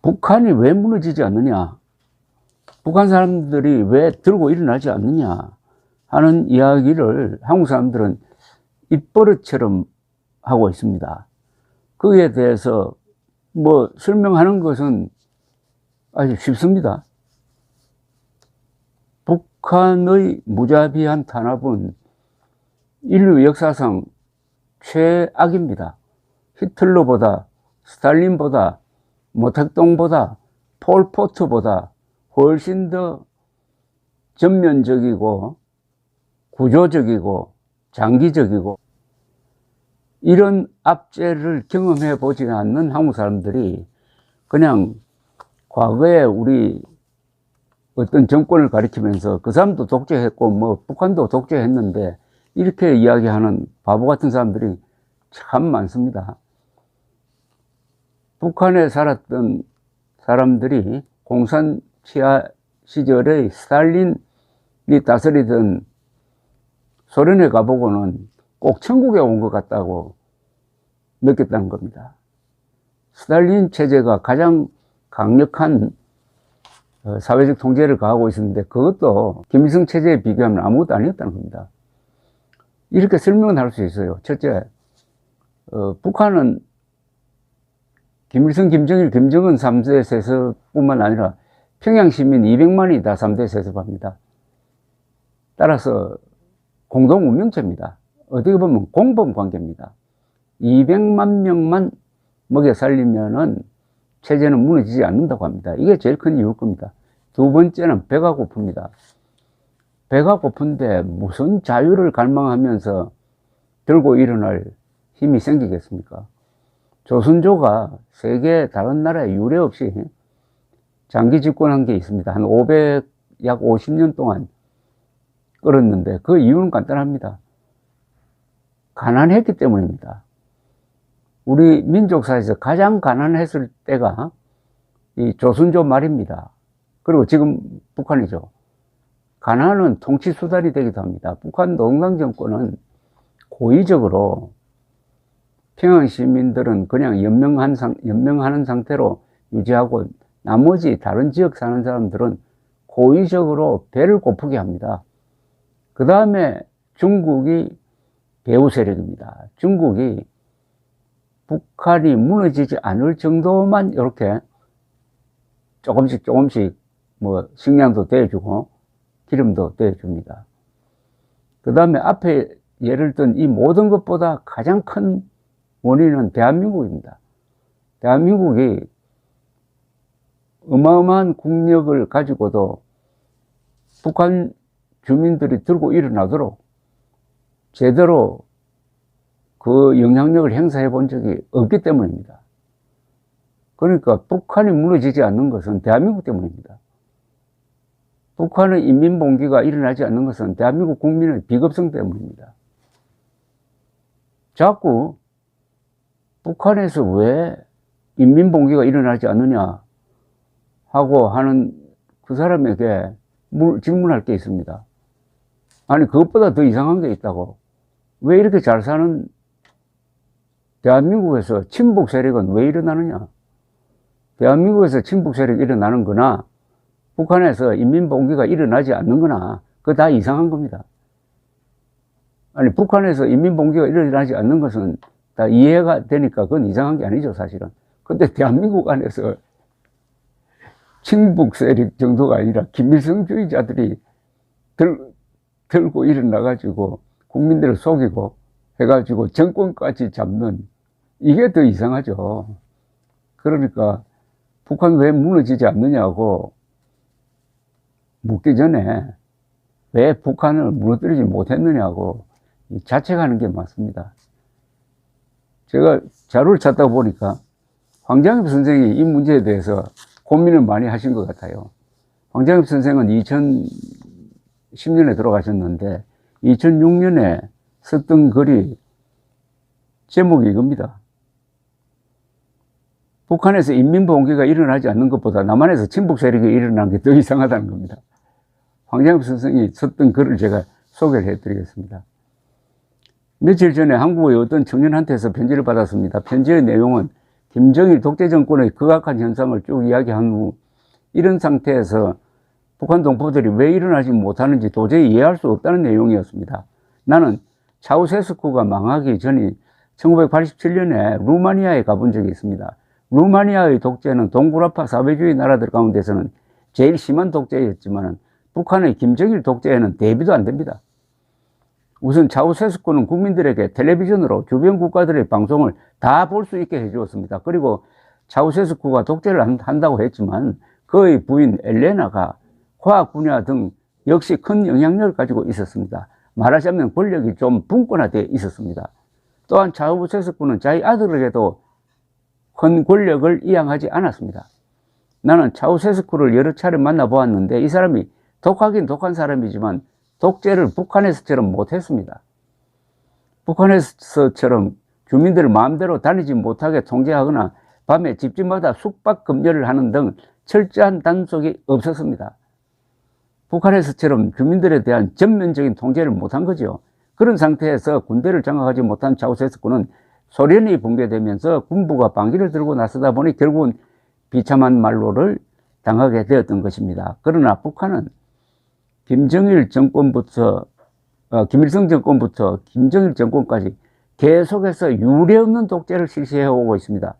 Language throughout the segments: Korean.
북한이 왜 무너지지 않느냐, 북한 사람들이 왜 들고 일어나지 않느냐 하는 이야기를 한국 사람들은 입버릇처럼 하고 있습니다. 거기에 대해서 뭐 설명하는 것은 아주 쉽습니다. 북한의 무자비한 탄압은 인류 역사상 최악입니다. 히틀러보다, 스탈린보다, 모택동보다, 폴포트보다 훨씬 더 전면적이고 구조적이고 장기적이고, 이런 압제를 경험해 보지 않는 한국 사람들이 그냥 과거에 우리 어떤 정권을 가리키면서 그 사람도 독재했고 뭐 북한도 독재했는데 이렇게 이야기하는 바보 같은 사람들이 참 많습니다. 북한에 살았던 사람들이 공산 치하 시절의 스탈린이 다스리던 소련에 가보고는 꼭 천국에 온 것 같다고 느꼈다는 겁니다. 스탈린 체제가 가장 강력한 사회적 통제를 가하고 있었는데 그것도 김일성 체제에 비교하면 아무것도 아니었다는 겁니다. 이렇게 설명은 할 수 있어요. 첫째, 북한은 김일성, 김정일, 김정은 3대 세습뿐만 아니라 평양 시민 200만이 다 3대 세습합니다. 따라서 공동 운명체입니다. 어떻게 보면 공범 관계입니다. 200만 명만 먹여 살리면은 체제는 무너지지 않는다고 합니다. 이게 제일 큰 이유일 겁니다. 두 번째는 배가 고픕니다. 배가 고픈데 무슨 자유를 갈망하면서 들고 일어날 힘이 생기겠습니까? 조선조가 세계 다른 나라에 유례 없이 장기 집권한 게 있습니다. 한 약 50년 동안 끌었는데 그 이유는 간단합니다. 가난했기 때문입니다. 우리 민족사에서 가장 가난했을 때가 이 조선조 말입니다. 그리고 지금 북한이죠. 가난은 통치수단이 되기도 합니다. 북한 농당 정권은 고의적으로 평양 시민들은 그냥 연명하는 상태로 유지하고 나머지 다른 지역 사는 사람들은 고의적으로 배를 고프게 합니다. 그 다음에 중국이 배후 세력입니다. 중국이 북한이 무너지지 않을 정도만 이렇게 조금씩 뭐 식량도 대주고 기름도 대줍니다. 그 다음에 앞에 예를 든 이 모든 것보다 가장 큰 원인은 대한민국입니다. 대한민국이 어마어마한 국력을 가지고도 북한 주민들이 들고 일어나도록 제대로 그 영향력을 행사해 본 적이 없기 때문입니다. 그러니까 북한이 무너지지 않는 것은 대한민국 때문입니다. 북한의 인민봉기가 일어나지 않는 것은 대한민국 국민의 비겁성 때문입니다. 자꾸 북한에서 왜 인민봉기가 일어나지 않느냐 하고 하는 그 사람에게 질문할 게 있습니다. 아니, 그것보다 더 이상한 게 있다고. 왜 이렇게 잘 사는 대한민국에서 친북 세력은 왜 일어나느냐? 대한민국에서 친북 세력이 일어나는 거나 북한에서 인민봉기가 일어나지 않는 거나 그거 다 이상한 겁니다. 아니, 북한에서 인민봉기가 일어나지 않는 것은 다 이해가 되니까 그건 이상한 게 아니죠, 사실은. 근데 대한민국 안에서 친북 세력 정도가 아니라 김일성주의자들이 들고 일어나가지고 국민들을 속이고 해가지고 정권까지 잡는, 이게 더 이상하죠. 그러니까 북한 왜 무너지지 않느냐고 묻기 전에 왜 북한을 무너뜨리지 못했느냐고 자책하는 게 맞습니다. 제가 자료를 찾다 보니까 황장엽 선생이 이 문제에 대해서 고민을 많이 하신 것 같아요. 황장엽 선생은 2010년에 돌아가셨는데 2006년에 썼던 글이 제목이 이겁니다. 북한에서 인민봉기가 일어나지 않는 것보다 남한에서 친북 세력이 일어나는 게 더 이상하다는 겁니다. 황장엽 선생이 썼던 글을 제가 소개를 해드리겠습니다. 며칠 전에 한국의 어떤 청년한테서 편지를 받았습니다. 편지의 내용은 김정일 독재 정권의 극악한 현상을 쭉 이야기한 후 이런 상태에서 북한 동포들이 왜 일어나지 못하는지 도저히 이해할 수 없다는 내용이었습니다. 나는 차우세스쿠가 망하기 전인 1987년에 루마니아에 가본 적이 있습니다. 루마니아의 독재는 동구라파 사회주의 나라들 가운데서는 제일 심한 독재였지만 북한의 김정일 독재에는 대비도 안 됩니다. 우선 차우세스쿠는 국민들에게 텔레비전으로 주변 국가들의 방송을 다 볼 수 있게 해주었습니다. 그리고 차우세스쿠가 독재를 한다고 했지만 그의 부인 엘레나가 과학 분야 등 역시 큰 영향력을 가지고 있었습니다. 말하자면 권력이 좀 분권화되어 있었습니다. 또한 차우세스쿠는 자기 아들에게도 큰 권력을 이양하지 않았습니다. 나는 차우세스쿠를 여러 차례 만나보았는데 이 사람이 독하긴 독한 사람이지만 독재를 북한에서처럼 못했습니다. 북한에서처럼 주민들을 마음대로 다니지 못하게 통제하거나 밤에 집집마다 숙박 금지를 하는 등 철저한 단속이 없었습니다. 북한에서처럼 주민들에 대한 전면적인 통제를 못한 거죠. 그런 상태에서 군대를 장악하지 못한 차우세스쿠는 소련이 붕괴되면서 군부가 반기를 들고 나서다 보니 결국은 비참한 말로를 당하게 되었던 것입니다. 그러나 북한은 김정일 정권부터 김일성 정권부터 김정일 정권까지 계속해서 유례없는 독재를 실시해오고 있습니다.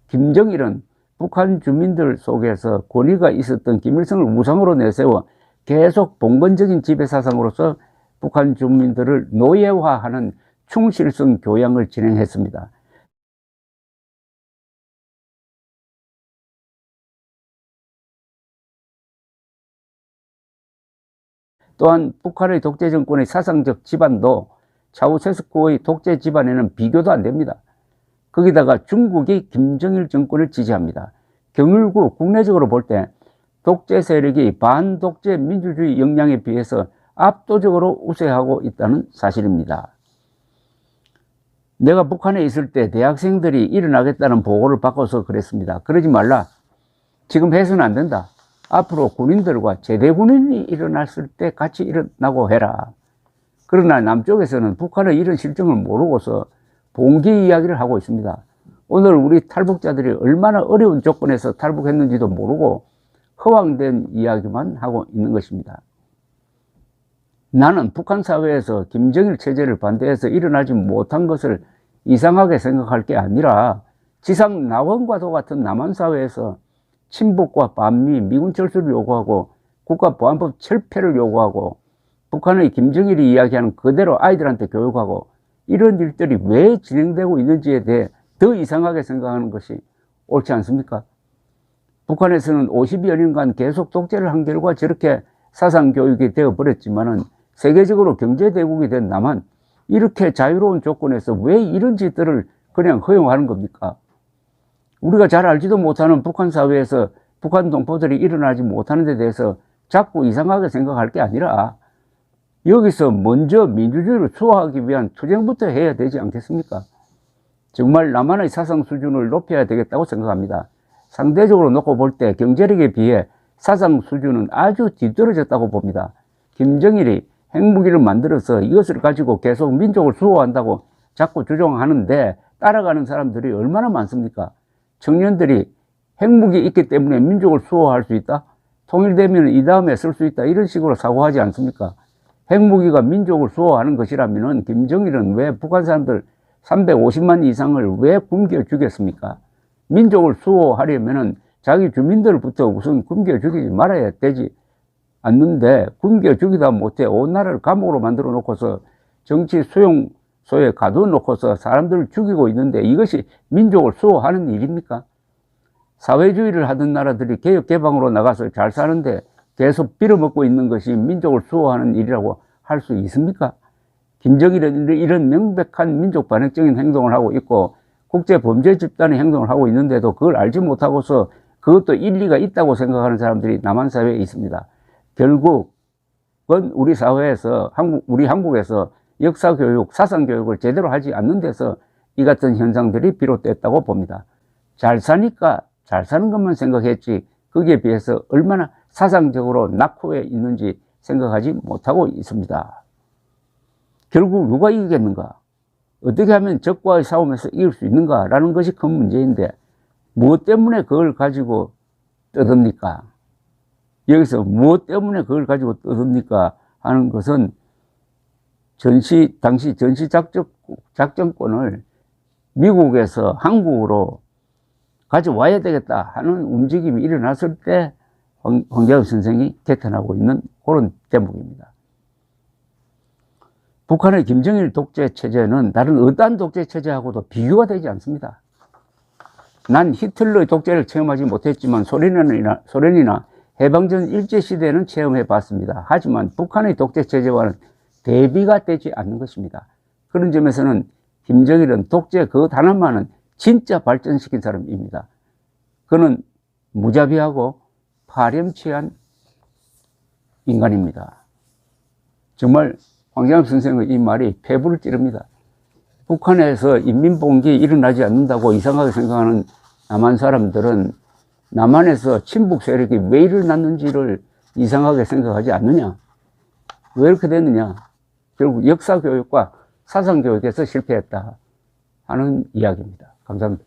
김정일은 북한 주민들 속에서 권위가 있었던 김일성을 우상으로 내세워 계속 봉건적인 지배사상으로서 북한 주민들을 노예화하는 충실성 교양을 진행했습니다. 또한 북한의 독재 정권의 사상적 지반도 차우세스쿠의 독재 집안에는 비교도 안 됩니다. 거기다가 중국이 김정일 정권을 지지합니다. 경일국 국내적으로 볼 때 독재 세력이 반독재 민주주의 역량에 비해서 압도적으로 우세하고 있다는 사실입니다. 내가 북한에 있을 때 대학생들이 일어나겠다는 보고를 받고서 그랬습니다. 그러지 말라. 지금 해서는 안 된다. 앞으로 군인들과 제대군인이 일어났을 때 같이 일어나고 해라. 그러나 남쪽에서는 북한의 이런 실정을 모르고서 봉기 이야기를 하고 있습니다. 오늘 우리 탈북자들이 얼마나 어려운 조건에서 탈북했는지도 모르고 허황된 이야기만 하고 있는 것입니다. 나는 북한 사회에서 김정일 체제를 반대해서 일어나지 못한 것을 이상하게 생각할 게 아니라 지상 낙원과도 같은 남한 사회에서 친북과 반미, 미군 철수를 요구하고 국가보안법 철폐를 요구하고 북한의 김정일이 이야기하는 그대로 아이들한테 교육하고 이런 일들이 왜 진행되고 있는지에 대해 더 이상하게 생각하는 것이 옳지 않습니까? 북한에서는 50여 년간 계속 독재를 한 결과 저렇게 사상교육이 되어버렸지만은 세계적으로 경제대국이 된 남한, 이렇게 자유로운 조건에서 왜 이런 짓들을 그냥 허용하는 겁니까? 우리가 잘 알지도 못하는 북한 사회에서 북한 동포들이 일어나지 못하는 데 대해서 자꾸 이상하게 생각할 게 아니라 여기서 먼저 민주주의를 수호하기 위한 투쟁부터 해야 되지 않겠습니까? 정말 남한의 사상 수준을 높여야 되겠다고 생각합니다. 상대적으로 놓고 볼 때 경제력에 비해 사상 수준은 아주 뒤떨어졌다고 봅니다. 김정일이 핵무기를 만들어서 이것을 가지고 계속 민족을 수호한다고 자꾸 주장하는데 따라가는 사람들이 얼마나 많습니까? 청년들이 핵무기 있기 때문에 민족을 수호할 수 있다? 통일되면 이 다음에 쓸 수 있다? 이런 식으로 사고하지 않습니까? 핵무기가 민족을 수호하는 것이라면 김정일은 왜 북한 사람들 350만 이상을 왜 굶겨 죽였습니까? 민족을 수호하려면 자기 주민들부터 우선 굶겨 죽이지 말아야 되지 않는데 굶겨 죽이다 못해 온 나라를 감옥으로 만들어 놓고서 정치 수용소에 가둬 놓고서 사람들을 죽이고 있는데 이것이 민족을 수호하는 일입니까? 사회주의를 하던 나라들이 개혁 개방으로 나가서 잘 사는데 계속 빌어먹고 있는 것이 민족을 수호하는 일이라고 할 수 있습니까? 김정일은 이런 명백한 민족 반역적인 행동을 하고 있고 국제 범죄 집단의 행동을 하고 있는데도 그걸 알지 못하고서 그것도 일리가 있다고 생각하는 사람들이 남한 사회에 있습니다. 결국은 우리 사회에서 우리 한국에서 역사교육, 사상교육을 제대로 하지 않는 데서 이 같은 현상들이 비롯됐다고 봅니다. 잘 사니까 잘 사는 것만 생각했지 거기에 비해서 얼마나 사상적으로 낙후해 있는지 생각하지 못하고 있습니다. 결국 누가 이기겠는가? 어떻게 하면 적과의 싸움에서 이길 수 있는가라는 것이 큰 문제인데 무엇 때문에 그걸 가지고 떠듭니까? 여기서 무엇 때문에 그걸 가지고 떠듭니까? 하는 것은 당시 전시작전권을 미국에서 한국으로 가져와야 되겠다 하는 움직임이 일어났을 때 황교안 선생이 개탄하고 있는 그런 대목입니다. 북한의 김정일 독재 체제는 다른 어떠한 독재 체제하고도 비교가 되지 않습니다. 난 히틀러의 독재를 체험하지 못했지만 소련이나 해방전 일제시대는 체험해 봤습니다. 하지만 북한의 독재 체제와는 대비가 되지 않는 것입니다. 그런 점에서는 김정일은 독재 그 단어만은 진짜 발전시킨 사람입니다. 그는 무자비하고 파렴치한 인간입니다. 정말 황교안 선생의 이 말이 폐부를 찌릅니다. 북한에서 인민봉기 일어나지 않는다고 이상하게 생각하는 남한 사람들은 남한에서 친북 세력이 왜 일어났는지를 이상하게 생각하지 않느냐? 왜 이렇게 됐느냐? 결국 역사교육과 사상교육에서 실패했다 하는 이야기입니다. 감사합니다.